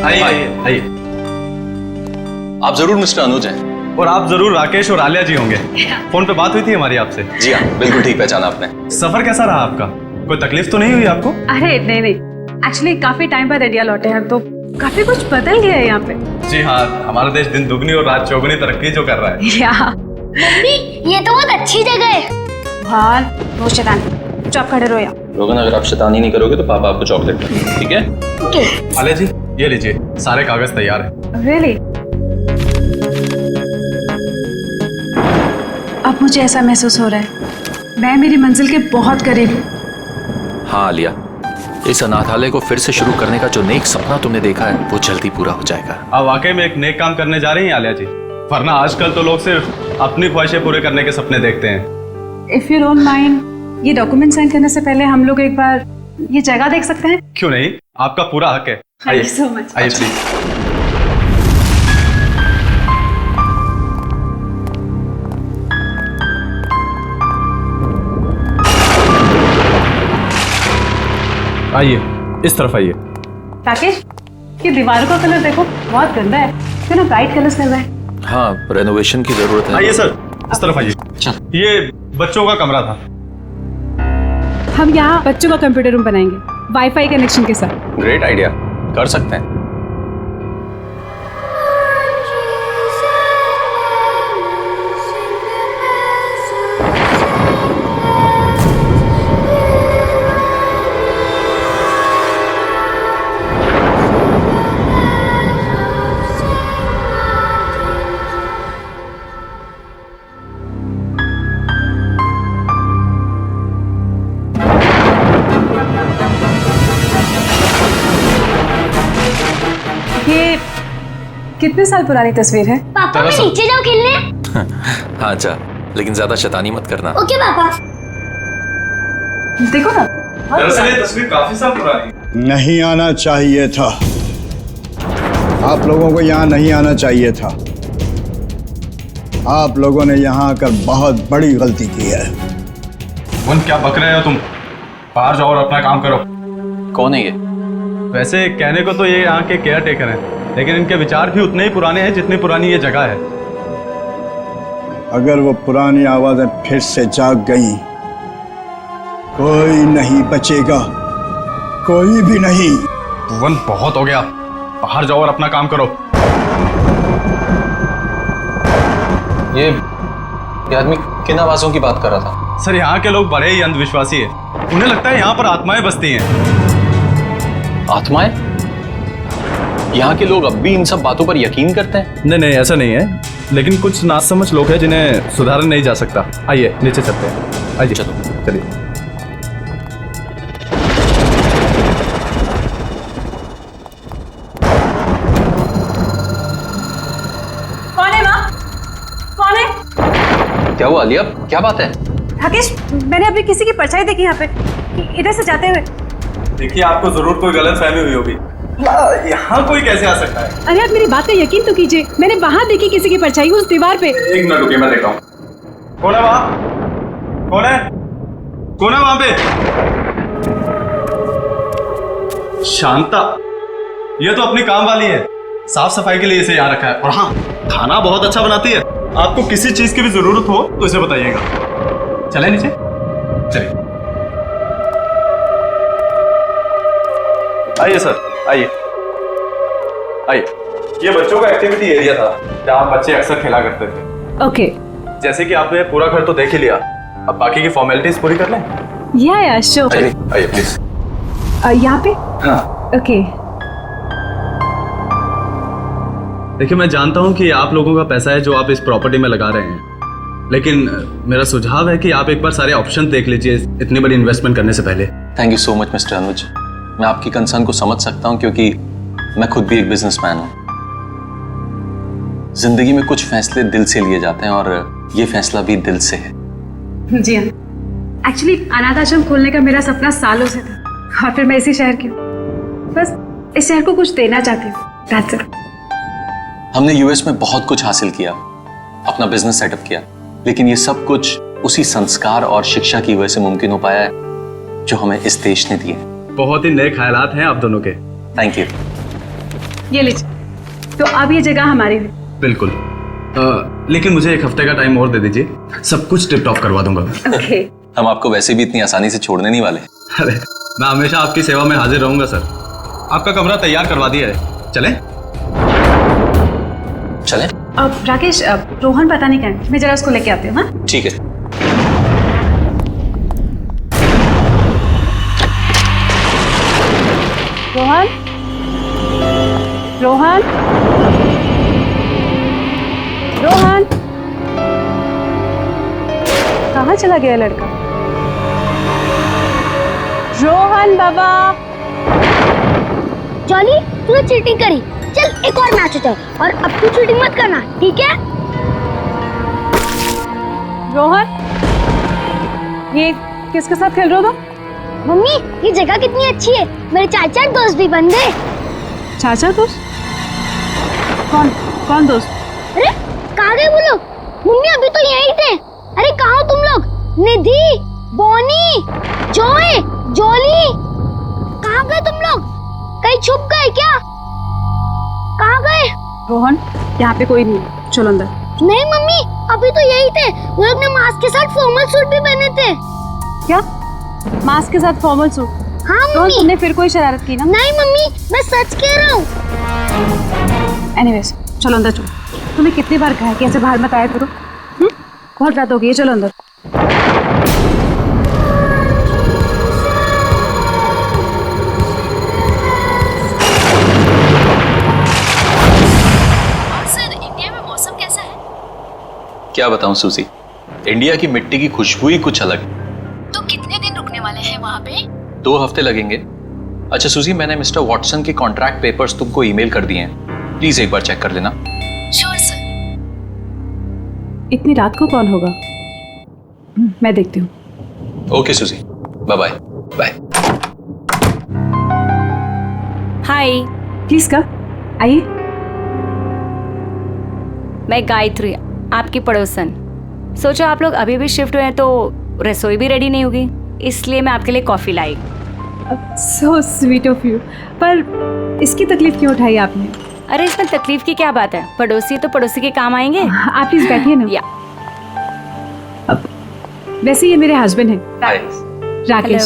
आइए आइए आइए। आप जरूर मिस्टर अनुज हैं। और आप जरूर राकेश और आलिया जी होंगे। फोन पे बात हुई थी हमारी आपसे। जी हाँ, बिल्कुल ठीक पहचाना आपने। सफर कैसा रहा आपका? कोई तकलीफ तो नहीं हुई आपको? अरे नहीं नहीं, एक्चुअली काफी टाइम बाद इंडिया लौटे हैं तो काफी कुछ बदल गया है यहाँ पे। जी हाँ, हमारा देश दिन दुगनी और रात चौगुनी तरक्की जो कर रहा है। या मम्मी, ये तो बहुत अच्छी जगह है। भार वो शैतान, चुप खड़े रहो यहाँ। रोगन, अगर आप शैतानी नहीं करोगे तो पापा आपको चॉकलेट देंगे, ठीक है? ओके। आलिया जी, ये लीजिए, सारे कागज तैयार हैं। रियली? अब मुझे ऐसा महसूस हो रहा है मैं मेरी मंजिल के बहुत करीब हूँ। हाँ आलिया, इस अनाथालय को फिर से शुरू करने का जो नेक सपना तुमने देखा है वो जल्दी पूरा हो जाएगा। आप वाकई में एक नेक काम करने जा रही हैं आलिया जी, वरना आजकल तो लोग सिर्फ अपनी ख्वाहिशें पूरे करने के सपने देखते हैं। इफ यू डोंट माइंड, ये डॉक्यूमेंट साइन करने से पहले हम लोग एक बार ये जगह देख सकते हैं? क्यों नहीं, आपका पूरा हक है। Thank you so much. आइए प्लीज। आइए, इस तरफ आइए। राकेश, ये दीवारों का कलर देखो, बहुत गंदा है, क्यों ना ब्राइट कलर्स कर रहा है? हाँ, रेनोवेशन की जरूरत है। आइए सर, इस तरफ आइए। ये बच्चों का कमरा था। हम यहाँ बच्चों का कंप्यूटर रूम बनाएंगे, वाईफाई कनेक्शन के साथ। ग्रेट आइडिया, कर सकते हैं। ये कितने साल पुरानी तस्वीर है? पापा, मैं नीचे जाऊँ खेलने? हाँ जा, लेकिन ज्यादा शैतानी मत करना। ओके पापा। देखो ना। दरअसल ये तस्वीर काफी साल पुरानी है। नहीं आना चाहिए था, आप लोगों को यहाँ नहीं आना चाहिए था। आप लोगों ने यहाँ आकर बहुत बड़ी गलती की है। वन, क्या बक रहे हो तुम? बाहर जाओ और अपना काम करो। कौन है ये? वैसे कहने को तो ये यहाँ के केयर टेकर हैं, लेकिन इनके विचार भी उतने ही पुराने हैं जितनी पुरानी ये जगह है। अगर वो पुरानी आवाजें फिर से जाग गई, कोई नहीं बचेगा, कोई भी नहीं। वन, बहुत हो गया, बाहर जाओ और अपना काम करो। ये आदमी किन आवाजों की बात कर रहा था? सर, यहाँ के लोग बड़े ही अंधविश्वासी हैं। उन्हें लगता है यहाँ पर आत्माएं बसती हैं। आत्माएं? यहाँ के लोग अब भी इन सब बातों पर यकीन करते हैं? नहीं नहीं, ऐसा नहीं है, लेकिन कुछ नासमझ लोग हैं जिन्हें सुधारा नहीं जा सकता। आइए नीचे चलते हैं। आइए, चलो चलिए। कौन है माँ? कौन है? क्या हुआ आलिया, क्या बात है? राकेश, मैंने अभी किसी की परछाई देखी यहाँ पे, इधर से जाते हुए। देखिए, आपको जरूर कोई गलत फहमी हुई होगी। यहाँ कोई कैसे आ सकता है? अरे आप मेरी बात का यकीन तो कीजिए, मैंने वहां देखी किसी की परछाई उस दीवार पे। एक मिनट रुकिए, मैं देखता हूँ। कौन है वहाँ? कौन है? कौन है वहाँ पे? शांता, ये तो अपनी काम वाली है, साफ सफाई के लिए इसे यहाँ रखा है। और हाँ, खाना बहुत अच्छा बनाती है। आपको किसी चीज की भी जरूरत हो तो इसे बताइएगा। चले नीचे, चलिए। आइए सर, आइए आइए। ये बच्चों का एक्टिविटी एरिया था जहाँ बच्चे अक्सर खेला करते थे। ओके। जैसे कि आपने पूरा घर तो देख ही लिया, अब बाकी की फॉर्मेलिटीज पूरी कर लें। या श्योर। आइए आइए प्लीज। यहाँ पे? हाँ, ओके। देखिए, मैं जानता हूँ कि आप लोगों का पैसा है जो आप इस प्रॉपर्टी में लगा रहे हैं, लेकिन मेरा सुझाव है कि आप एक बार सारे ऑप्शन देख लीजिए इतनी बड़ी इन्वेस्टमेंट करने से पहले। Thank you so much mister Anuj, मैं आपकी कंसर्न को समझ सकता हूँ क्योंकि मैं खुद भी एक बिजनेसमैन हूँ। जिंदगी में कुछ फैसले दिल से लिए जाते हैं और ये फैसला भी दिल से है। जी हाँ, एक्चुअली अनाथ आश्रम खोलने का मेरा सपना सालों से था, और फिर मैं इसी शहर की हूँ। बस इस शहर को कुछ देना चाहती हूँ, that's it। हमने यूएस में बहुत कुछ हासिल किया, अपना बिजनेस सेटअप किया, लेकिन ये सब कुछ उसी संस्कार और शिक्षा की वजह से मुमकिन हो पाया है जो हमें इस देश ने दिए। बहुत ही नए ख्यालात हैं आप दोनों के। Thank you. ये लीजिए। तो अब ये जगह हमारी है। बिल्कुल। लेकिन मुझे एक हफ्ते का टाइम और दे दीजिए, सब कुछ टिप टॉप करवा दूंगा। ओके। हम आपको वैसे भी इतनी आसानी से छोड़ने नहीं वाले। अरे मैं हमेशा आपकी सेवा में हाजिर रहूंगा सर। आपका कमरा तैयार करवा दिया है, चलें? चलें? अब राकेश, अब रोहन पता नहीं कहाँ है, मैं जरा उसको लेके आती हूँ। हाँ ठीक है। रोहन, रोहन, रोहन, कहाँ चला गया लड़का? रोहन बाबा। जॉली, तूने चीटिंग करी। चल एक और मैच होता है और अब तू चीटिंग मत करना, ठीक है? रोहन, ये किसके साथ खेल रहे हो तुम? मम्मी, ये जगह कितनी अच्छी है, मेरे चाचा दोस्त भी बन गए। चाचा दोस्त? कौन कौन दोस्त? अरे कहाँ गए वो लोग? मम्मी अभी तो यहीं थे। अरे कहाँ हो तुम लोग? निधि, बॉनी, जॉय, जॉली, कहाँ गए तुम लोग? कहीं छुप गए क्या? कहाँ गए? रोहन, यहाँ पे कोई नहीं है, चलो अंदर। नहीं मम्मी, अभी तो यही थे। वो लोग ने मास्क के साथ फॉर्मल सूट भी पहने थे। क्या? मास्क के साथ फॉर्मल सूट? हाँ रोहन, मम्मी। तुमने फिर कोई शरारत की ना? नहीं मम्मी, मैं सच कह रहा हूँ। एनीवेज, चलो अंदर चलो। तुम्हें कितनी बार कहा है कि ऐसे बाहर मत आया करो? बहुत रात हो गई है, चलो अंदर। सर, इंडिया में मौसम कैसा है? क्या बताऊं सूजी, इंडिया की मिट्टी की खुशबू ही कुछ अलग है। तो कितने दिन रुकने वाले हैं वहाँ पे? 2 हफ्ते लगेंगे। अच्छा सूजी, मैंने मिस्टर वॉटसन के कॉन्ट्रैक्ट पेपर्स तुमको ईमेल कर दिए हैं, प्लीज एक बार चेक कर लेना। Sure sir. इतनी रात को कौन होगा? मैं देखती हूँ। Okay Susie, bye bye. Bye. Hi, please कब आइए। मैं गायत्री, आपकी पड़ोसन। सोचा आप लोग अभी भी शिफ्ट हुए हैं तो रसोई भी रेडी नहीं होगी, इसलिए मैं आपके लिए coffee lie. So sweet of you. पर इसकी तकलीफ क्यों उठाई आपने? अरे इसमें तकलीफ की क्या बात है, पड़ोसी तो पड़ोसी के काम आएंगे। आप प्लीज बैठिए ना। या अब वैसे ये मेरे हस्बैंड हैं, हाय। राकेश।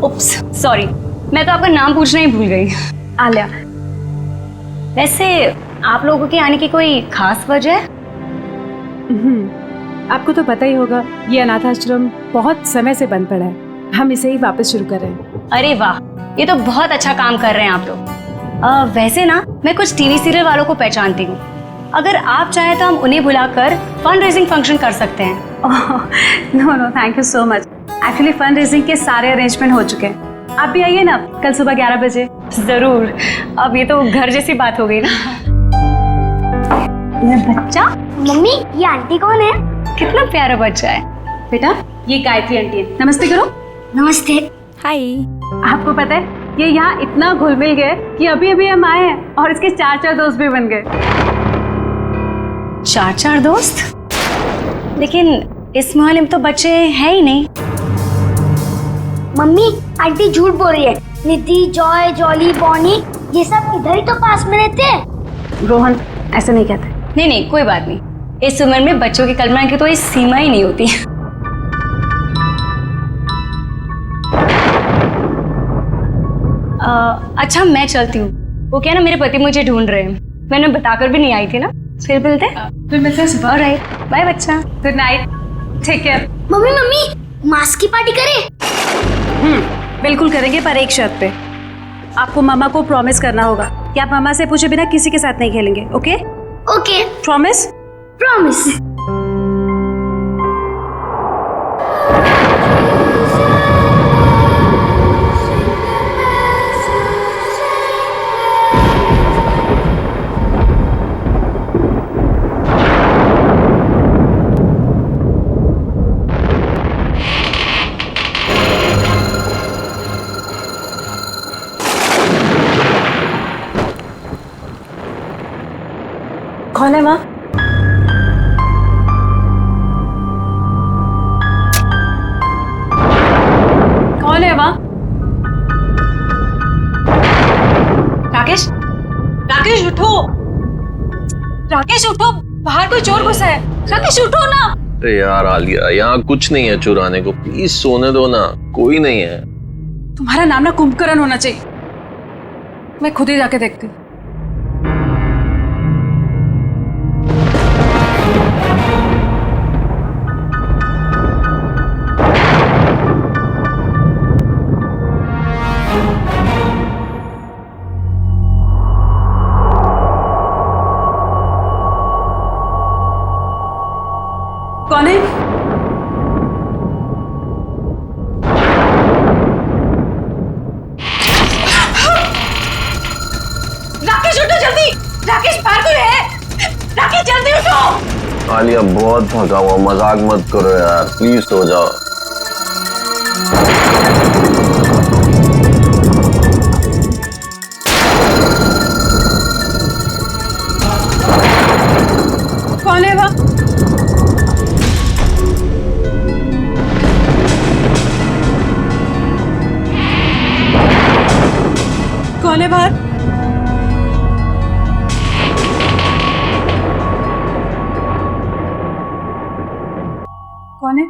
उप्स, सॉरी, मैं तो आपका नाम पूछना ही भूल गई। आलिया। वैसे आप लोगों के आने की कोई खास वजह है? आपको तो पता ही होगा, ये अनाथ आश्रम बहुत समय से बंद पड़ा है, हम इसे ही वापस शुरू कर रहे हैं। अरे वाह, ये तो बहुत अच्छा काम कर रहे हैं आप लोग। वैसे ना, मैं कुछ टीवी सीरियल वालों को पहचानती हूँ। अगर आप चाहें तो हम उन्हें बुलाकर फंड रेजिंग फंक्शन कर सकते हैं। No no, thank you so much. Actually fund raising के सारे अरेंजमेंट हो चुके हैं। आप भी आइए ना कल सुबह 11 बजे। जरूर। अब ये तो घर जैसी बात हो गई ना। ये बच्चा मम्मी, ये आंटी कौन है? कितना प्यारा बच्चा है। बेटा, ये गायत्री आंटी है, नमस्ते करो। नमस्ते। हाय। आपको पता है, ये यहाँ इतना घुल मिल गए कि अभी अभी हम आए हैं और इसके 4 दोस्त भी बन गए। 4 दोस्त? लेकिन इस मोहल्ले में तो बच्चे हैं ही नहीं। मम्मी, आंटी झूठ बोल रही है। निधि, जॉय, जॉली, बॉनी, ये सब इधर ही तो पास में रहते हैं। रोहन, ऐसे नहीं कहते। नहीं नहीं, कोई बात नहीं। इस उम्र में बच्चों की कल्पना की तो कोई सीमा ही नहीं होती। अच्छा, मैं चलती हूँ। वो क्या ना, मेरे पति मुझे ढूंढ रहे हैं। मैंने बताकर भी नहीं आई थी ना। फिर मिलते हैं। फिर मिलते हैं सुबह। ऑलराइट, बाय बच्चा। Good night, take care. Mummy mummy, mask की पार्टी करें? बिल्कुल करेंगे, पर एक शर्त पे। आपको मामा को प्रॉमिस करना होगा कि आप मामा से पूछे बिना किसी के साथ नहीं खेलेंगे। ओके? Okay, promise? प्रॉमिस। कौन है माँ? कौन है माँ? राकेश, राकेश उठो, राकेश उठो, बाहर कोई चोर घुसा है। राकेश उठो ना। अरे यार आलिया, यहाँ कुछ नहीं है चुराने को, प्लीज सोने दो ना, कोई नहीं है। तुम्हारा नाम ना कुंभकर्ण होना चाहिए। मैं खुद ही जाके देखती हूँ। कौन है? राकेश उठो जल्दी। राकेश बाहर कोई है। राकेश जल्दी उठो। आलिया बहुत थका हुआ, मजाक मत करो यार, प्लीज सो जाओ। कौन है वह? कौन है बाहर? कौन है?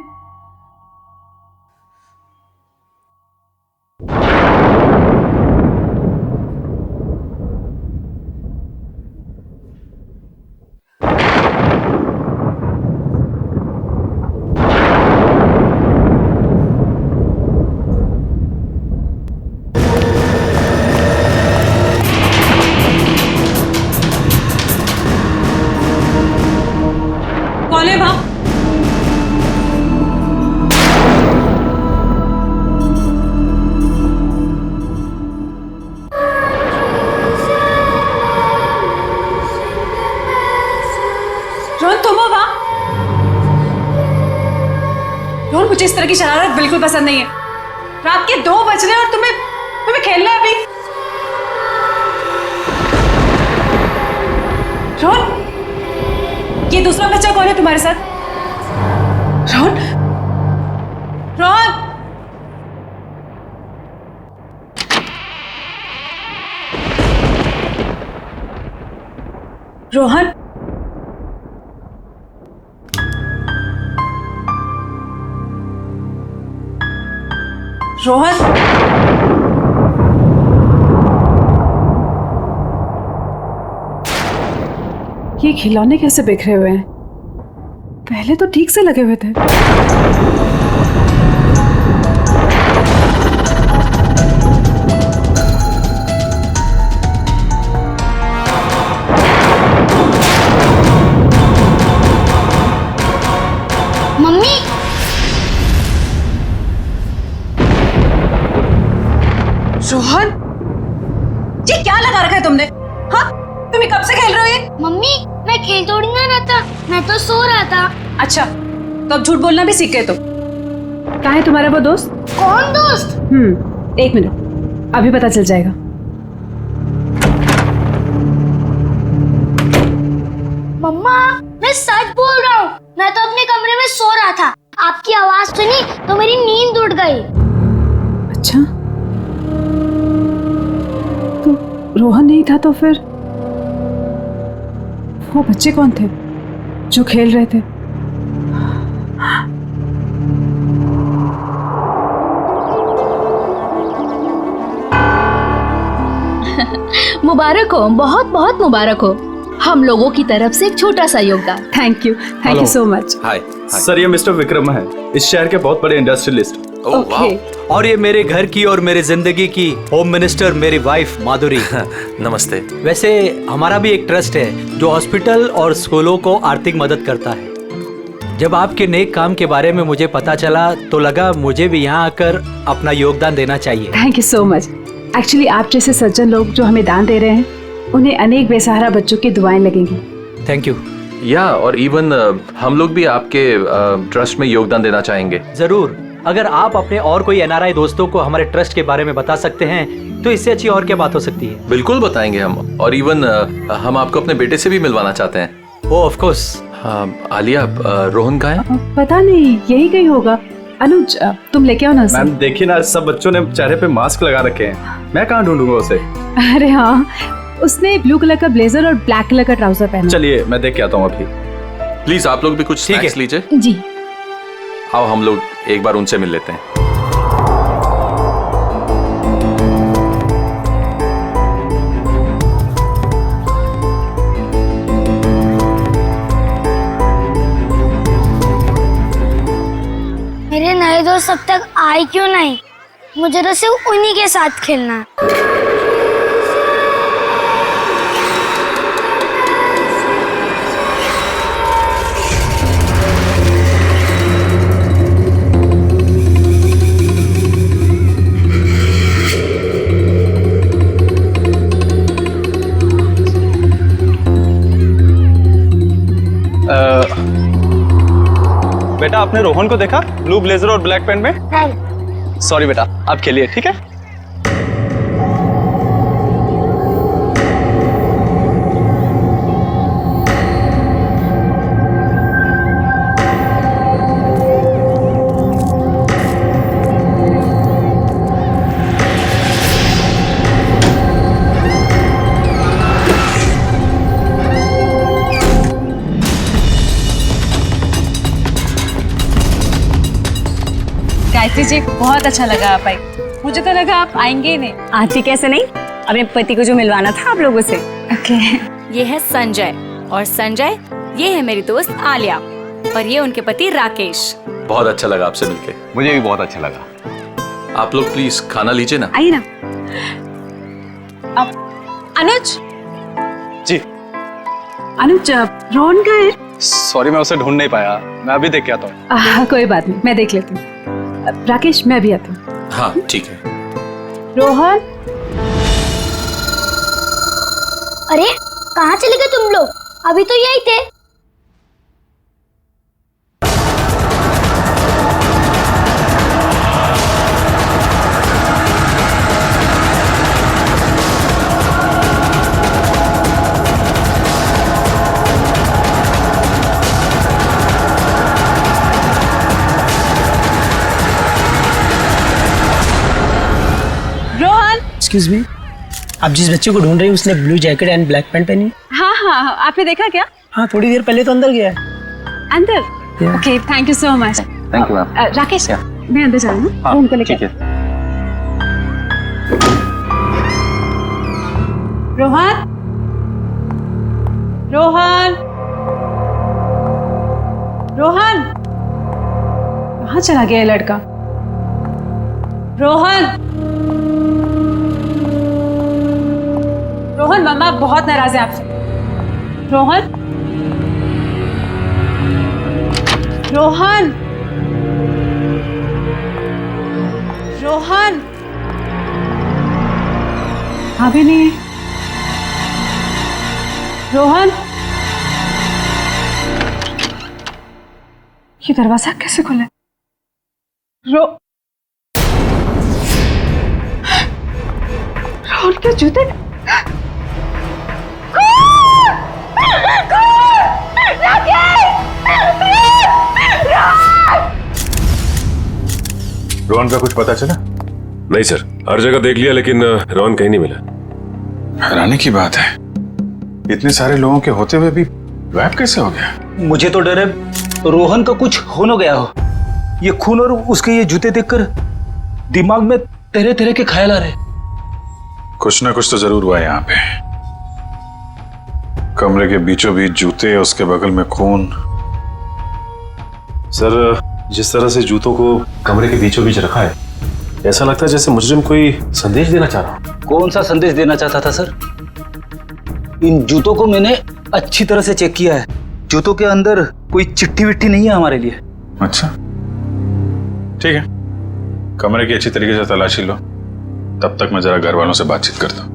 कौन है वहां? रोहन तुम हो वहां? रोहन मुझे इस तरह की शरारत बिल्कुल पसंद नहीं है। रात के 2 बज रहे हैं और तुम्हें खेलना है अभी। रोहन, ये दूसरा बच्चा कौन है तुम्हारे साथ? रोहन, रोहन, रोहन, रोहन, ये खिलौने कैसे बिखरे हुए हैं? पहले तो ठीक से लगे हुए थे। मम्मी, रोहन, ये क्या लगा रखा है तुमने? हाँ, तुम कब से खेल रहे हो ये? मम्मी मैं खेल थोड़ी ना रहा था, मैं तो सो रहा था। अच्छा, तो अब झूठ बोलना भी सीख गए तुम। कहाँ है तुम्हारा वो दोस्त? कौन दोस्त? 1 मिनट, अभी पता चल जाएगा। मम्मा मैं सच बोल रहा हूँ, मैं तो अपने कमरे में सो रहा था, आपकी आवाज सुनी तो मेरी नींद उड़ गई। अच्छा, तो रोहन नहीं था तो फिर वो बच्चे कौन थे जो खेल रहे थे? मुबारक हो, बहुत बहुत मुबारक हो। हम लोगों की तरफ से एक छोटा सा योगदान। Thank you so much. Hi. Sir, ये मिस्टर विक्रम है, इस शहर के बहुत बड़े इंडस्ट्रियलिस्ट। ओह वाह। और ये मेरे घर की और मेरे जिंदगी की होम मिनिस्टर मेरी वाइफ माधुरी। नमस्ते। वैसे हमारा भी एक ट्रस्ट है जो हॉस्पिटल और स्कूलों को आर्थिक मदद करता है। जब आपके नेक काम के बारे में मुझे पता चला तो लगा मुझे भी यहाँ आकर अपना योगदान देना चाहिए। Thank you so much. Actually आप जैसे सज्जन लोग जो हमें दान दे रहे हैं, उन्हें अनेक बेसहारा बच्चों की दुआएं लगेंगी। Thank you. या और इवन हम लोग भी आपके ट्रस्ट में योगदान देना चाहेंगे। जरूर, अगर आप अपने और कोई एनआरआई दोस्तों को हमारे ट्रस्ट के बारे में बता सकते हैं तो इससे अच्छी और क्या बात हो सकती है। बिल्कुल बताएंगे हम, और इवन हम आपको अपने बेटे से भी मिलवाना चाहते हैं। ओ ऑफ कोर्स। आलिया, रोहन कहाँ है? पता नहीं, यही कहीं होगा। अनुज, तुम लेके आओ ना। मैम देखिए ना, सब बच्चों ने चेहरे पे मास्क लगा रखे हैं। मैं कहाँ ढूंढूंगा उसे? अरे हाँ, उसने ब्लू कलर का ब्लेजर और ब्लैक कलर का ट्राउजर पहना। चलिए मैं देख के आता हूँ अभी। प्लीज आप लोग भी कुछ स्नैक्स लीजिए। जी। आओ हम लोग एक बार उनसे मिल लेते हैं। मेरे नए दोस्त अब तक आए क्यों नहीं? मुझे तो सिर्फ उन्हीं के साथ खेलना है। बेटा आपने रोहन को देखा ब्लू ब्लेजर और ब्लैक पैंट में? नहीं। सॉरी बेटा, आप खेलिए ठीक है। गायत्री जी, बहुत अच्छा लगा आप आई। मुझे तो लगा आप आएंगे ही नहीं। आती कैसे नहीं, अपने पति को जो मिलवाना था आप लोगों से। ओके। ये है संजय, और संजय ये है मेरी दोस्त आलिया, और ये उनके पति राकेश। बहुत अच्छा लगा आपसे मिलके। मुझे भी बहुत अच्छा लगा। आप लोग प्लीज खाना लीजिए ना। आइए ना। अब अनुज जी। अनुज, रोहन का है? सॉरी मैं उसे ढूंढ नहीं पाया, मैं अभी देख के आता हूँ। कोई बात नहीं, मैं देख लेती हूँ। राकेश, मैं भी आता हूँ। हाँ ठीक है। रोहन। अरे कहाँ चले गए तुम लोग? अभी तो यही थे। एक्सक्यूज मी, आप जिस बच्चे को ढूंढ रहे हैं उसने blue jacket and black pant पहनी है? हाँ हाँ, आपने देखा क्या? हाँ, थोड़ी देर पहले तो अंदर गया है। अंदर? Okay, thank you so much. Thank you ma'am. Rakesh, मैं अंदर जा रहा हूँ। हाँ, उनको लेकर। ठीक है। रोहन, रोहन, रोहन, कहाँ चला गया ये लड़का? रोहन, रोहन, मम्मा बहुत नाराज है आपसे। रोहन, रोहन, रोहन, अभी नहीं। रोहन, ये दरवाजा कैसे खुला? रोहन के जूते। रोहन का कुछ पता चला? नहीं सर, हर जगह देख लिया लेकिन रोहन कहीं नहीं मिला। हैरानी की बात है, इतने सारे लोगों के होते हुए भी गायब कैसे हो गया? मुझे तो डर है रोहन का कुछ हो न गया हो। ये खून और उसके ये जूते देखकर दिमाग में तरह तरह के ख्याल आ रहे। कुछ ना कुछ तो जरूर हुआ यहाँ पे। कमरे के बीचों बीच जूते, उसके बगल में खून। सर, जिस तरह से जूतों को कमरे के बीचों बीच रखा है, ऐसा लगता है जैसे मुजरिम कोई संदेश देना चाह रहा। कौन सा संदेश देना चाहता था सर? इन जूतों को मैंने अच्छी तरह से चेक किया है। जूतों के अंदर कोई चिट्ठी विट्ठी नहीं है हमारे लिए। अच्छा ठीक है, कमरे की अच्छी तरीके से तलाशी लो, तब तक मैं जरा घर वालों से बातचीत करता हूँ।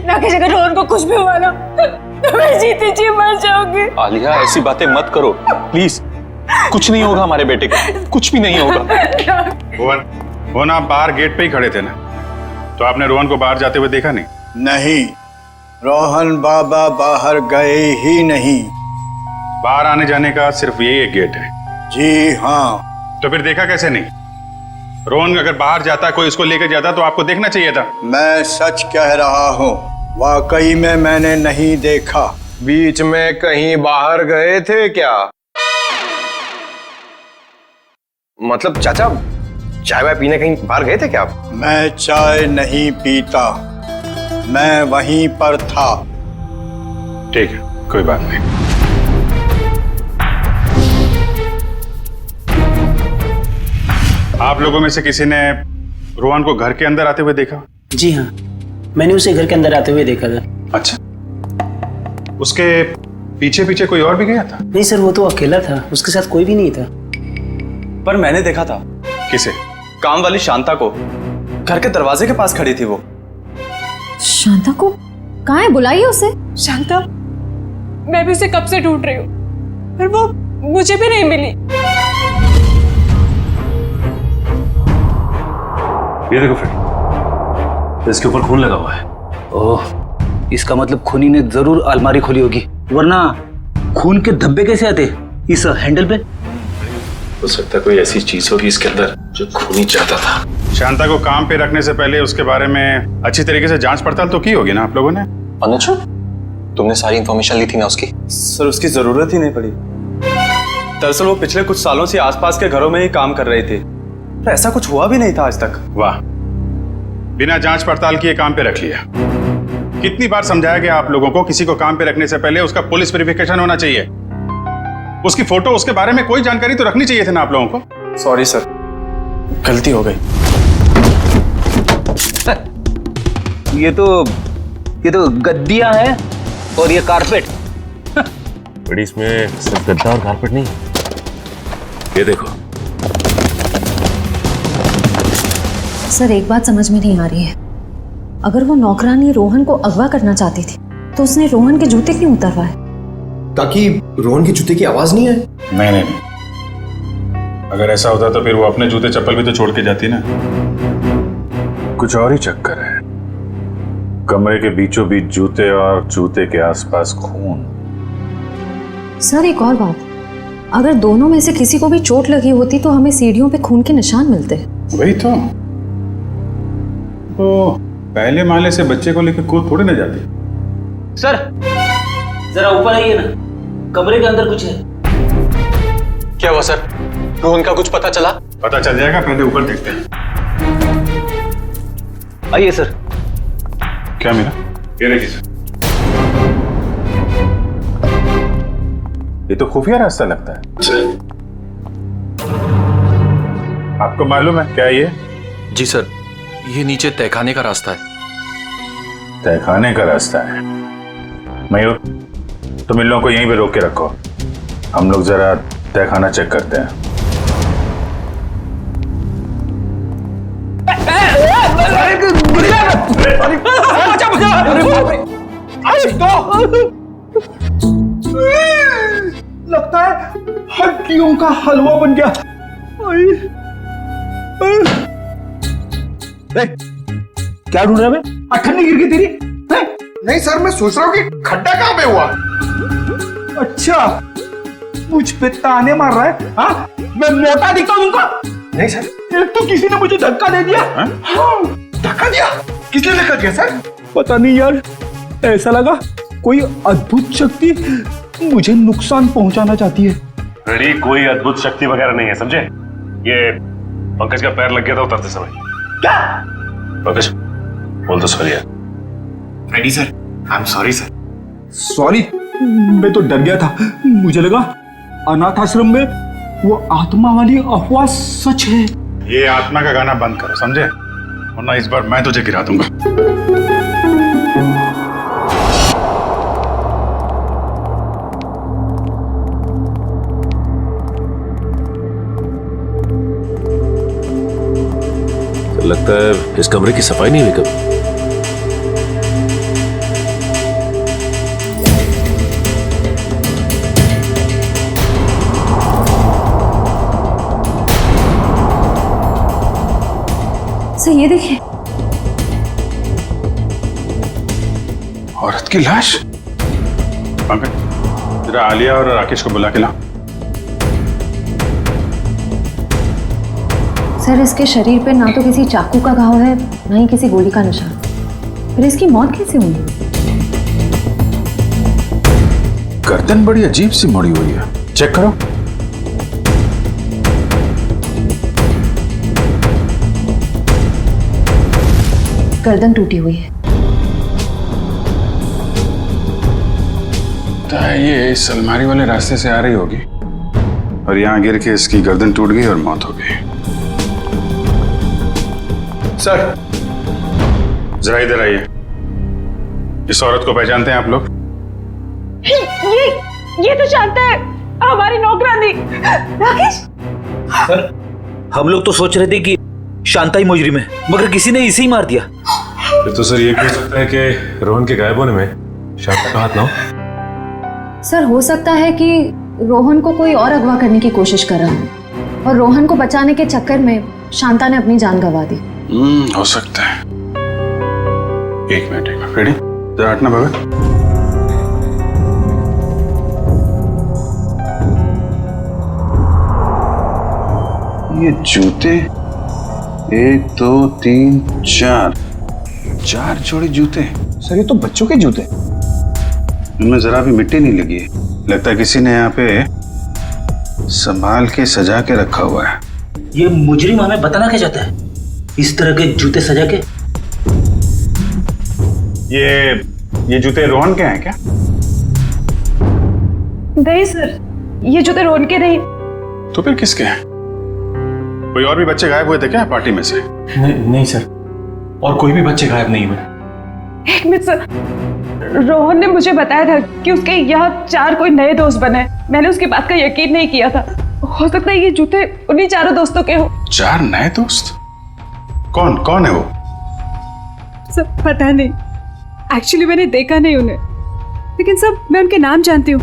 राकेश, अगर रोहन को कुछ भी हुआ ना तो मैं जीते जी मर जाऊंगी। आलिया, ऐसी बातें मत करो प्लीज। कुछ नहीं होगा हमारे बेटे को, कुछ भी नहीं होगा। रोहन, आप बाहर गेट पे ही खड़े थे ना, तो आपने रोहन को बाहर जाते हुए देखा नहीं? नहीं, रोहन बाबा बाहर गए ही नहीं। बाहर आने जाने का सिर्फ यही एक गेट है? जी हाँ, तो फिर देखा कैसे नहीं? रोहन अगर बाहर जाता, कोई उसको लेकर जाता तो आपको देखना चाहिए था। मैं सच कह रहा हूँ, वाकई में मैंने नहीं देखा। बीच में कहीं बाहर गए थे क्या? मतलब चाचा, चाय वाय पीने कहीं बाहर गए थे क्या आप? मैं चाय नहीं पीता, मैं वहीं पर था। ठीक है, कोई बात नहीं। आप लोगों में से किसी ने रोहन को घर के अंदर आते हुए देखा? जी हाँ, मैंने उसे घर के अंदर आते हुए देखा था। अच्छा, उसके पीछे पीछे कोई और भी गया था? नहीं सर, वो तो अकेला था, उसके साथ कोई भी नहीं था। पर मैंने देखा था। किसे? काम वाली शांता को। घर के दरवाजे के पास खड़ी थी वो। शांता को कहाँ है? बुलाइए उसे। शांता, मैं भी उसे कब से ढूंढ रही हूँ, पर वो मुझे भी नहीं मिली। ये देखो फ्रेंड, इसके ऊपर खून लगा हुआ है। ओह, इसका मतलब खूनी ने जरूर अलमारी खोली होगी, वरना खून के धब्बे कैसे आते इस हैंडल पे? हो सकता है कोई ऐसी चीज होगी इसके अंदर जो खूनी चाहता था। शांता को काम पे रखने से पहले उसके बारे में अच्छी तरीके से जांच पड़ताल तो की होगी ना आप लोगों ने? अनुज, तुमने सारी इंफॉर्मेशन ली थी ना उसकी? सर, उसकी जरूरत ही नहीं पड़ी। दरअसल वो पिछले कुछ सालों से आसपास के घरों में ही काम कर रही थी, तो ऐसा कुछ हुआ भी नहीं था आज तक। वाह, बिना जांच पड़ताल किए काम पे रख लिया। कितनी बार समझाया गया आप लोगों को, किसी को काम पे रखने से पहले उसका पुलिस वेरिफिकेशन होना चाहिए। उसकी फोटो, उसके बारे में कोई जानकारी तो रखनी चाहिए थी ना आप लोगों को। सॉरी सर, गलती हो गई। ये तो गद्दियां हैं और ये कारपेट। बड़ी, इसमें सिर्फ गद्दा और कारपेट नहीं, ये देखो। सर, एक बात समझ में नहीं आ रही है। अगर वो नौकरानी रोहन को अगवा करना चाहती थी तो उसने रोहन के जूते क्यों उतरवाए? ताकि रोहन की जूते की आवाज नहीं आए। नहीं, अगर ऐसा होता तो फिर वो अपने जूते चप्पल भी तो छोड़ के जाती ना। कुछ और ही चक्कर है। कमरे के बीचों बीच जूते और जूते के आसपास खून। सर, एक और बात, अगर दोनों में से किसी को भी चोट लगी होती तो हमें सीढ़ियों पे खून के निशान मिलते। वही तो पहले माले से बच्चे को लेकर कूद थोड़ी ना जाती। सर, जरा ऊपर आइए ना, कमरे के अंदर कुछ है। क्या हुआ सर? रोहन का कुछ पता चला? पता चल जाएगा, पहले ऊपर देखते हैं। आइए सर। क्या मिला? ये देखिए सर, ये तो खुफिया रास्ता लगता है। आपको मालूम है क्या ये? जी सर, ये नीचे तहखाने का रास्ता है। तहखाने का रास्ता है? मयूर, तुम इन लोगों को यहीं पे रोक के रखो, हम लोग जरा तहखाना चेक करते हैं। लगता है हड्डियों का हलवा बन गया। क्या ढूंढ रहा है? अठन्नी गिर गई तेरी? नहीं सर, मैं सोच रहा हूँ कि खड्डा कहाँ पे हुआ। अच्छा, मुझ पे ताने मार रहा है? हाँ, मैं मोटा दिखता हूँ तुमको? नहीं सर, एक तो किसी ने मुझे धक्का दे दिया। हाँ, धक्का दिया? किसने धक्का दिया सर? पता नहीं यार, ऐसा लगा कोई अद्भुत शक्ति मुझे नुकसान पहुंचाना चाहती है। रेडी, कोई अद्भुत शक्ति वगैरह नहीं है, समझे? ये पंकज का पैर लग गया था उतरते समय। क्या? पंकज, बोल दो सॉरी यार। Ready sir, I am sorry sir. Sorry? मैं तो डर गया था, मुझे लगा अनाथ आश्रम में वो आत्मा वाली अफवाह सच है। ये आत्मा का गाना बंद करो, समझे? वरना इस बार मैं तुझे गिरा दूंगा। तो लगता है इस कमरे की सफाई नहीं हुई कभी। सर, ये देखिए, औरत की लाश। पंकज, जरा आलिया और राकेश को बुला के ला। सर इसके शरीर पे ना तो किसी चाकू का घाव है ना ही किसी गोली का निशान। फिर इसकी मौत कैसे हुई? गर्दन बड़ी अजीब सी मुड़ी हुई है, चेक करो। गर्दन टूटी हुई है। तो ये इस अलमारी वाले रास्ते से आ रही होगी और यहाँ गिर के इसकी गर्दन टूट गई और मौत हो गई। सर जरा इधर आइए। इस औरत को पहचानते हैं आप लोग? ये तो शांता है, हमारी नौकरानी। राकेश सर, हम लोग तो सोच रहे थे कि शांता ही मुजरिम है, मगर किसी ने इसे ही मार दिया। तो सर ये कह सकता है कि रोहन के गायब होने में शांता का हाथ ना हो? सर हो सकता है कि रोहन को कोई और अगवा करने की कोशिश कर रहा है और रोहन को बचाने के चक्कर में शांता ने अपनी जान गंवा दी। हो सकता है। एक मिनट रेडी, जरा हटना भगत। ये जूते 1 2 3 4 जोड़ी जूते। सर ये तो बच्चों के जूते। इनमें जरा भी मिट्टी नहीं लगी है। लगता है किसी ने यहाँ पे संभाल के सजा के रखा हुआ है। ये मुजरिम हमें बताना क्या चाहता है? इस तरह के जूते सजा के? ये जूते रोहन के हैं क्या? नहीं सर, ये जूते रोहन के नहीं। तो फिर किसके हैं? कोई और भी बच्चे गायब हुए थे क्या पार्टी में से? नहीं सर, और कोई भी बच्चे गायब नहीं हुए। एक मिनट सर, रोहन ने मुझे बताया था कि उसके यहाँ 4 कोई नए दोस्त बने। मैंने उसकी बात का यकीन नहीं किया था। हो सकता है ये जूते उन्हीं 4 दोस्तों के हो। 4 नए दोस्त? कौन है वो? सब पता नहीं, एक्चुअली मैंने देखा नहीं उन्हें, लेकिन सब मैं उनके नाम जानती हूँ।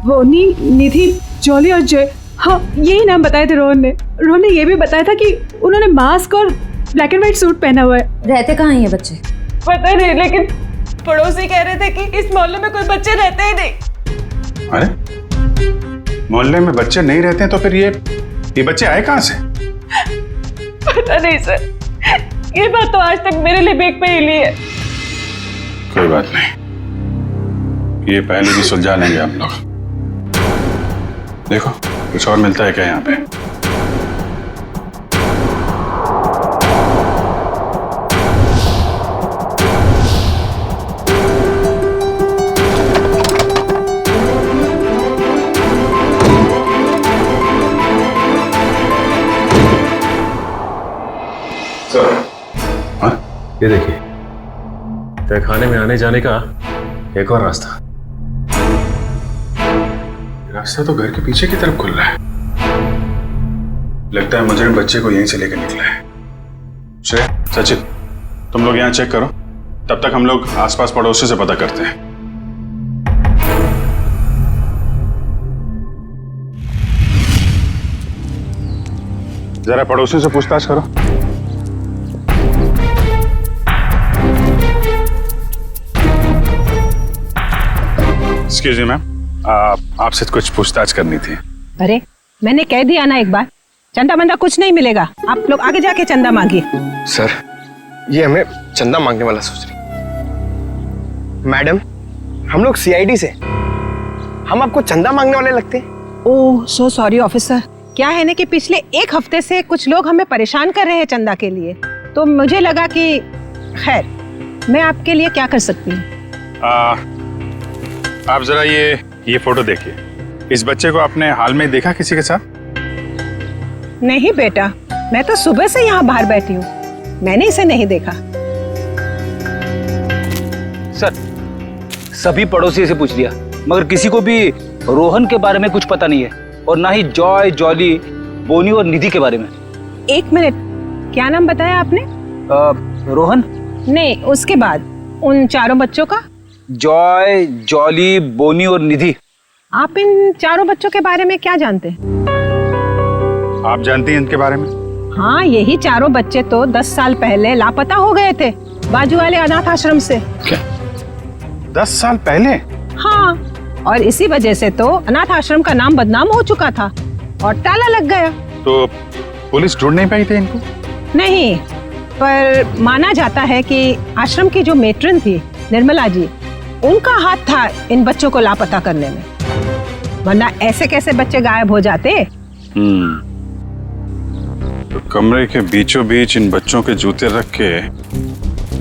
बोनी, निधि, जॉली और जय। हाँ, यही नाम बताए थे रोहन ने। रोहन ने ये भी बताया था कि उन्होंने मास्क और ब्लैक एंड व्हाइट सूट पहना हुआ है। रहते कहाँ हैं ये बच्चे? पता नहीं, लेकिन पड़ोसी कह रहे थे कि इस मोहल्ले में कोई बच्चे रहते ही नहीं। अरे मोहल्ले में बच्चे नहीं रहते हैं तो फिर ये बच्चे आए कहाँ से? पता नहीं सर, ये बात तो आज तक मेरे लिए भी एक पहेली है। कोई बात नहीं, ये पहले भी सुलझा लेंगे हम लोग। देखो कुछ और मिलता है क्या यहाँ पे? ये देखिए, तहखाने में आने जाने का एक और रास्ता। रास्ता तो घर के पीछे की तरफ खुल रहा है। लगता है मुजरिम बच्चे को यहीं से लेकर निकला है। श्रेया, सचिन, तुम लोग यहाँ चेक करो, तब तक हम लोग आसपास पड़ोसी से पता करते हैं। जरा पड़ोसी से पूछताछ करो। एक्सक्यूज मी मैम, आपसे कुछ पूछताछ करनी थी। अरे मैंने कह दिया ना एक बार, चंदा मंदा कुछ नहीं मिलेगा। आप लोग आगे जाके चंदा मांगिए। सर, ये हमें चंदा मांगने वाला सोच रही। मैडम, हम लोग सीआईडी से, हम आपको चंदा मांगने वाले लगते हैं? ओह सो सॉरी ऑफिसर। क्या है ना कि पिछले 1 हफ्ते से कुछ लोग हमें परेशान कर रहे हैं चंदा के लिए, तो मुझे लगा कि खैर मैं आपके लिए क्या कर सकती हूँ। आप जरा ये फोटो देखिए। इस बच्चे को आपने हाल में देखा किसी के साथ? नहीं बेटा, मैं तो सुबह से यहाँ बाहर बैठी हूँ, मैंने इसे नहीं देखा। सर, सभी पड़ोसी से पूछ लिया, मगर किसी को भी रोहन के बारे में कुछ पता नहीं है, और ना ही जॉय, जॉली, बोनी और निधि के बारे में। 1 मिनट, क्या नाम बताया आपने? रोहन नहीं, उसके बाद उन 4 बच्चों का? जॉय, जॉली, बोनी और निधि। आप इन 4 बच्चों के बारे में क्या जानते हैं? आप जानती हैं इनके बारे में? हाँ, यही 4 बच्चे तो 10 साल पहले लापता हो गए थे बाजू वाले अनाथ आश्रम से। क्या 10 साल पहले? हाँ, और इसी वजह से तो अनाथ आश्रम का नाम बदनाम हो चुका था और ताला लग गया। तो पुलिस ढूंढ नहीं पाई थी इनको? नहीं, पर माना जाता है कि आश्रम की जो मेट्रन थी निर्मला जी, उनका हाथ था इन बच्चों को लापता करने में, वरना ऐसे कैसे बच्चे गायब हो जाते। तो कमरे के बीचों बीच इन बच्चों के जूते रख के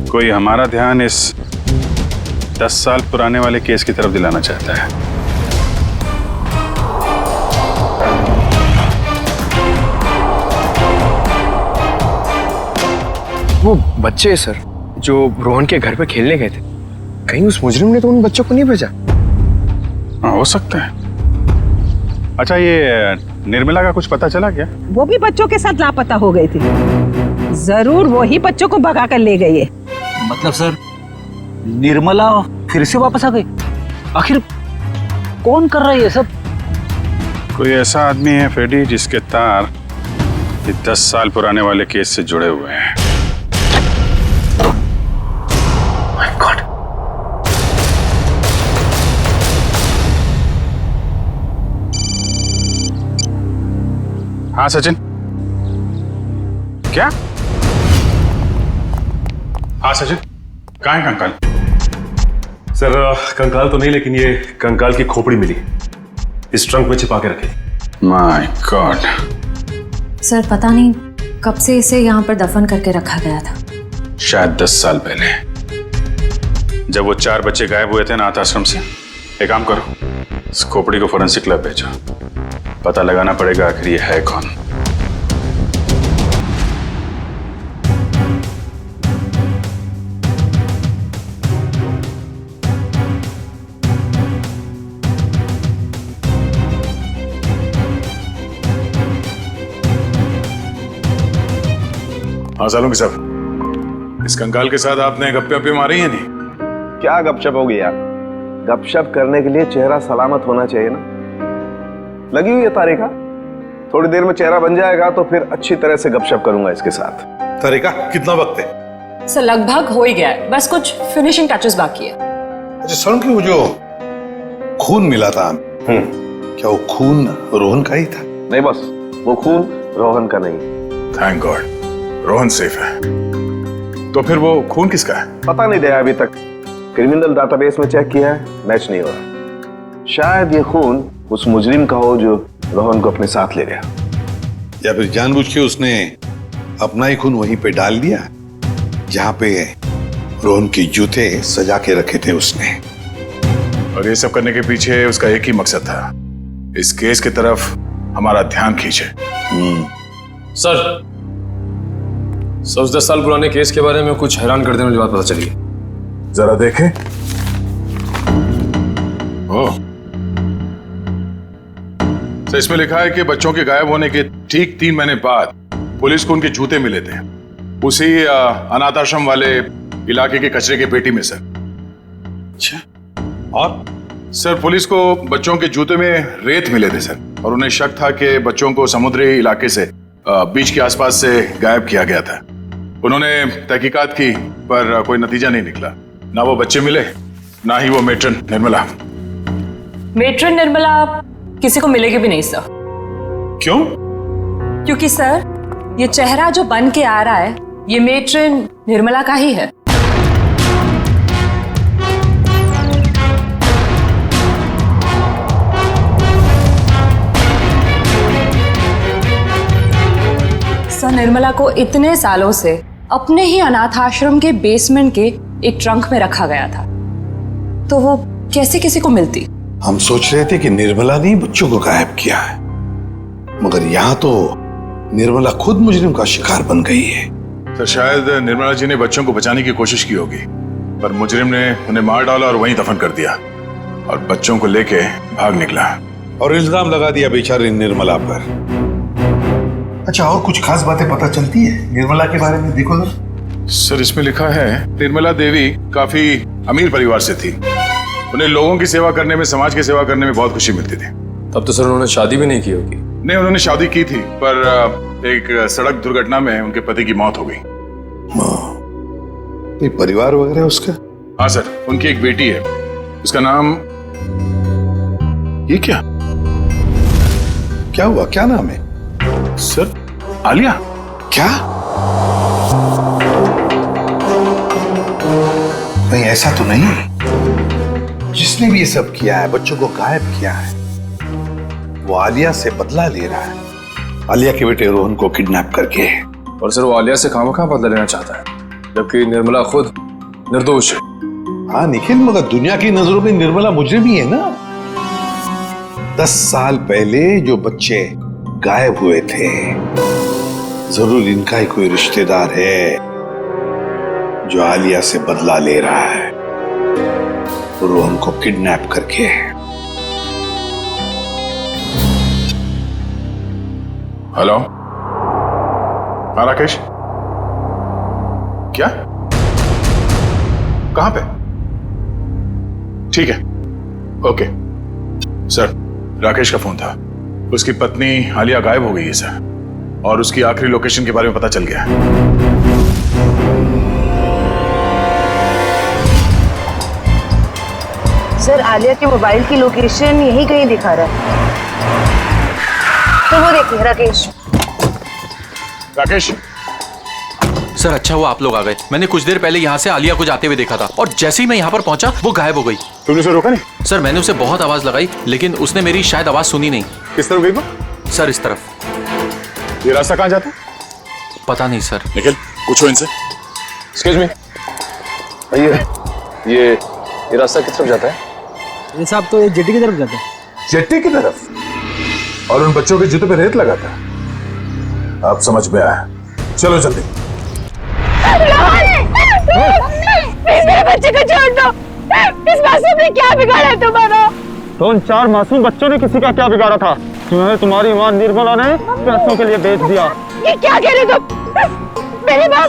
कोई हमारा ध्यान इस 10 साल पुराने वाले केस की तरफ दिलाना चाहता है। वो बच्चे सर जो रोहन के घर पे खेलने गए थे, कहीं उस मुजरिम ने तो उन बच्चों को नहीं भेजा? हाँ, हो सकता है। अच्छा, ये निर्मला का कुछ पता चला क्या? वो भी बच्चों के साथ लापता हो गई थी। जरूर वो ही बच्चों को भगा कर ले गई है। मतलब सर, निर्मला फिर से वापस आ गई? आखिर कौन कर रहा है ये सब? कोई ऐसा आदमी है फ्रेडी जिसके तार ये 10 साल पुराने वाले केस से जुड़े हुए हैं। हाँ सचिन, क्या? हाँ सचिन, कहाँ है कंकाल? सर कंकाल तो नहीं, लेकिन ये कंकाल की खोपड़ी मिली, इस ट्रंक में छिपा के रखी। My God. सर पता नहीं कब से इसे यहाँ पर दफन करके रखा गया था। शायद 10 साल पहले, जब वो 4 बच्चे गायब हुए थे अनाथ आश्रम से। एक काम करो, इस खोपड़ी को फोरेंसिक लैब भेजो, पता लगाना पड़ेगा आखिर ये है कौन। हाँ सालुंकी साहब, इस कंकाल के साथ आपने गप्पे वप्पे मारी है नहीं? क्या गपशप होगी यार, गपशप करने के लिए चेहरा सलामत होना चाहिए ना। लगी हुई है तारिका, थोड़ी देर में चेहरा बन जाएगा तो फिर अच्छी तरह से गपशप करूंगा इसके साथ। तारिका, कितना वक्त है? सर लगभग हो ही गया है, बस कुछ फिनिशिंग टचेस बाकी है। अच्छा सालुंकी, वो जो खून मिला था, क्या वो खून रोहन का ही था? नहीं बस, वो खून रोहन का नहीं। थैंक गॉड, रोहन सेफ है। तो फिर वो खून किसका है? पता नहीं दया, अभी तक क्रिमिनल डाटाबेस में चेक किया है, मैच नहीं हो रहा। शायद ये खून उस मुजरिम का हो जो रोहन को अपने साथ ले गया, या फिर जानबूझ के उसने अपना ही खून वहीं पे डाल दिया जहां पे रोहन के जूते सजा के रखे थे उसने। और ये सब करने के पीछे उसका एक ही मकसद था, इस केस की तरफ हमारा ध्यान खींचे। सर, उस 10 साल पुराने केस के बारे में कुछ हैरान कर देने वाली बात पता चली है। जरा देखें। ओह, तो इसमें लिखा है कि बच्चों के गायब होने के ठीक 3 महीने बाद पुलिस को उनके जूते मिले थे, उसी अनाथ आश्रम वाले इलाके के कचरे के पेटी में सर। अच्छा, और सर पुलिस को बच्चों के जूते में रेत मिले थे सर, और उन्हें शक था कि बच्चों को समुद्री इलाके से बीच के आसपास से गायब किया गया था। उन्होंने तहकीकात की पर कोई नतीजा नहीं निकला, ना वो बच्चे मिले ना ही वो मेट्रन निर्मला। मेट्रन निर्मला किसी को मिलेगी भी नहीं सर। क्यों? क्योंकि सर ये चेहरा जो बन के आ रहा है ये मेट्रन निर्मला का ही है। सर निर्मला को इतने सालों से अपने ही अनाथ आश्रम के बेसमेंट के एक ट्रंक में रखा गया था, तो वो कैसे किसी को मिलती? हम सोच रहे थे कि निर्मला ने बच्चों को गायब किया है, मगर यहाँ तो निर्मला खुद मुजरिम का शिकार बन गई है। तो शायद निर्मला जी ने बच्चों को बचाने की कोशिश की होगी, पर मुजरिम ने उन्हें मार डाला और वहीं दफन कर दिया और बच्चों को लेके भाग निकला और इल्जाम लगा दिया बेचारी निर्मला पर। अच्छा, और कुछ खास बातें पता चलती है निर्मला के बारे में? देखो सर, इसमें लिखा है निर्मला देवी काफी अमीर परिवार से थी, उन्हें लोगों की सेवा करने में, समाज की सेवा करने में बहुत खुशी मिलती थी। तब तो सर उन्होंने शादी भी नहीं की होगी। नहीं, उन्होंने शादी की थी, पर एक सड़क दुर्घटना में उनके पति की मौत हो गई। कोई परिवार वगैरह उसका? हाँ सर, उनकी एक बेटी है, उसका नाम, ये क्या हुआ, क्या नाम है? सर आलिया? क्या? नहीं, ऐसा तो नहीं। जिसने भी ये सब किया है, बच्चों को गायब किया है, वो आलिया से बदला ले रहा है। आलिया के बेटे रोहन को किडनैप करके। और सर वो आलिया से खामखा बदला लेना चाहता है, जबकि निर्मला खुद निर्दोष है। हाँ निखिल, मगर दुनिया की नजरों में निर्मला मुजरिम ही है ना। 10 साल पहले जो बच्चे गायब हुए थे, जरूर इनका ही कोई रिश्तेदार है जो आलिया से बदला ले रहा है, रोहन को किडनैप करके। हेलो, हाँ राकेश, क्या? कहां पे? ठीक है, ओके सर। राकेश का फोन था, उसकी पत्नी आलिया गायब हो गई है सर, और उसकी आखिरी लोकेशन के बारे में पता चल गया है। सर आलिया के मोबाइल की लोकेशन यही कहीं दिखा रहा है। तो वो देखिए राकेश। राकेश सर अच्छा हुआ आप लोग आ गए। मैंने कुछ देर पहले यहाँ से आलिया को जाते हुए देखा था, और जैसे ही मैं यहाँ पर पहुंचा वो गायब हो गई। तुमने उसे रोका नहीं? सर मैंने उसे बहुत आवाज लगाई, लेकिन उसने मेरी शायद आवाज सुनी नहीं। किस तरफ गई वो? सर इस तरफ। ये रास्ता कहाँ जाता है? पता नहीं सर। निखिल पूछो इनसे। एक्सक्यूज मी, ये रास्ता किस तरफ जाता है? ये साहब तो ये जेटी की तरफ जाता है। जेटी की तरफ? और उन बच्चों के जूते पे रेत लगा था। अब समझ में आया, चलो जल्दी। मेरे बच्चे को छोड़ दो। इस मासूम ने क्या बिगाड़ा तुम्हारा? तो उन 4 मासूम बच्चों ने किसी का क्या बिगाड़ा था? तुम्हें तुम्हारी मां निर्मला ने पैसों के लिए बेच दिया। ये क्या कह रहे तुम? मेरी मां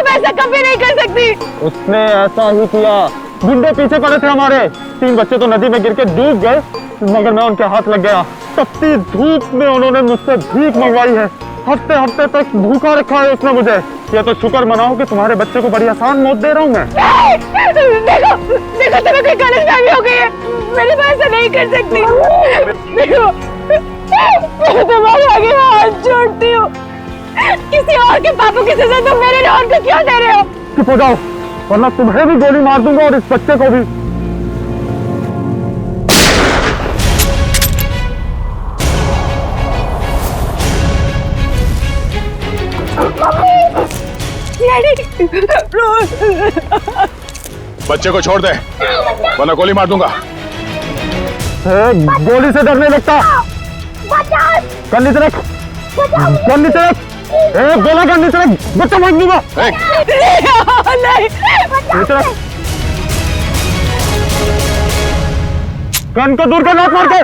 ऐसा कभी नहीं कर सकती। उसने ऐसा ही किया। गुंडे पीछे पड़े थे हमारे। 3 बच्चे तो नदी में गिर के डूब गए, मगर मैं उनके हाथ लग गया। तपती धूप में उन्होंने मुझसे भीख मंगवाई है। हफ्ते हफ्ते तक भूखा रखा है उसने मुझे। ये तो शुक्र मनाओ कि तुम्हारे बच्चे को बड़ी आसान मौत दे रहा हूँ मैं। देखो तुम्हें कोई गलतफहमी हो गई है। मेरी मां ऐसा नहीं कर सकती। देखो मैं तुम्हारे आगे हाथ जोड़ती हूँ। किसी और के पापों की सजा तुम मेरे रोहन को क्यों दे रहे हो? चुप हो जाओ, वरना तुम्हें भी गोली मार दूंगा और इस बच्चे को भी। बच्चे को छोड़ दे, वरना गोली मार दूंगा। गोली से डर नहीं लगता। कर नीचे रख, कर नीचे रख। गोला कर नीचे रख, बच्चा मार दूंगा। नीचे रख, कान को दूर कर, नाक मार के।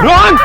रोहन!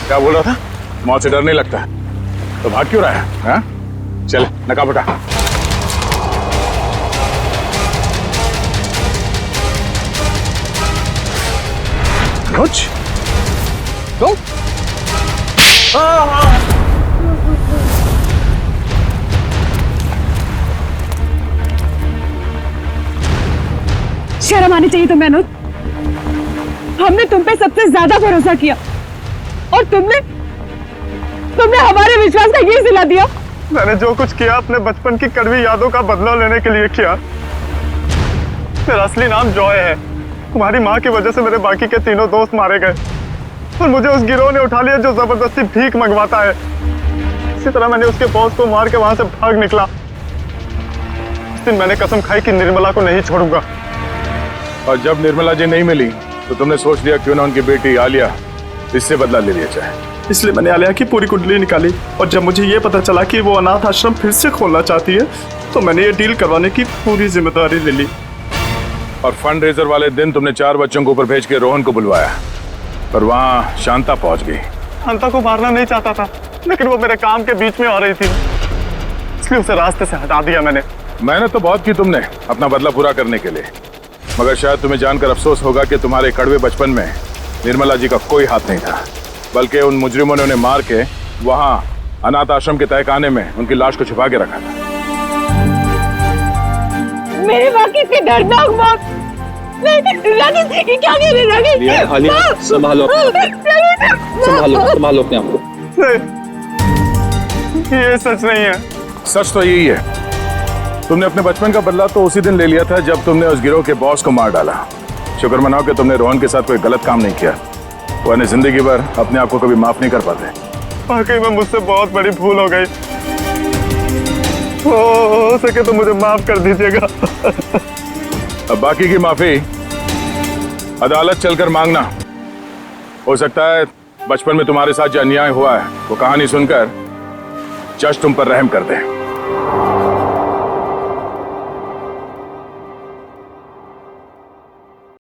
क्या बोल रहा था? मौत से डर नहीं लगता, तो भाग क्यों रहा है? हाँ? चल नकाब उठा। कुछ तो शर्म आनी चाहिए तुम्हें अनुज। हमने तुम पे सबसे ज्यादा भरोसा किया और तुमने हमारे विश्वास का ये सिला दिया। मैंने जो कुछ किया अपने बचपन की कड़वी यादों का बदला लेने के लिए किया। मेरा असली नाम जॉय है। तुम्हारी माँ की वजह से मेरे बाकी के तीनों दोस्त मारे गए और मुझे उस गिरोह ने उठा लिया जो जबरदस्ती भीख मंगवाता है। इसी तरह मैंने उसके बॉस को मार के वहां से भाग निकला। उस दिन मैंने कसम खाई कि निर्मला को नहीं छोड़ूंगा। और जब निर्मला जी नहीं मिली तो तुमने सोच लिया क्यों ना उनकी बेटी आलिया इससे बदला ले लिया जाए। इसलिए मैंने आलिया की पूरी कुंडली निकाली और जब मुझे ये पता चला कि वो अनाथ आश्रम फिर से खोलना चाहती है तो मैंने ये डील करवाने की पूरी जिम्मेदारी ले ली। और फंड रेजर वाले दिन तुमने 4 बच्चों को ऊपर भेज के रोहन को बुलवाया और वहां शांता पहुंच गई। शांता को मारना नहीं चाहता था लेकिन वो मेरे काम के बीच में आ रही थी, इसलिए उसे रास्ते से हटा दिया मैंने। मेहनत तो बहुत की तुमने अपना बदला पूरा करने के लिए, मगर शायद तुम्हें जानकर अफसोस होगा कि तुम्हारे कड़वे बचपन में निर्मला जी का कोई हाथ नहीं था, बल्कि उन मुजरिमों ने उन्हें मार के वहां अनाथ आश्रम के तहखाने में उनकी लाश को छुपा के रखा था। मेरे माँ की इतनी दर्दनाक मौत। राकेश देखिए क्या कह रहे राकेश। आलिया संभालो अपने आप को। ये सच नहीं है। सच तो यही है, तुमने अपने बचपन का बदला तो उसी दिन ले लिया था जब तुमने उस गिरोह के बॉस को मार डाला। शुक्र मनाओ कि तुमने रोहन के साथ कोई गलत काम नहीं किया, वरना जिंदगी भर अपने आप को कभी माफ नहीं कर पाते। वाकई में मुझसे बहुत बड़ी भूल हो गई। हो सके तो मुझे माफ कर दीजिएगा। अब बाकी की माफी अदालत चलकर मांगना। हो सकता है बचपन में तुम्हारे साथ जो अन्याय हुआ है वो कहानी सुनकर जज तुम पर रहम कर दे।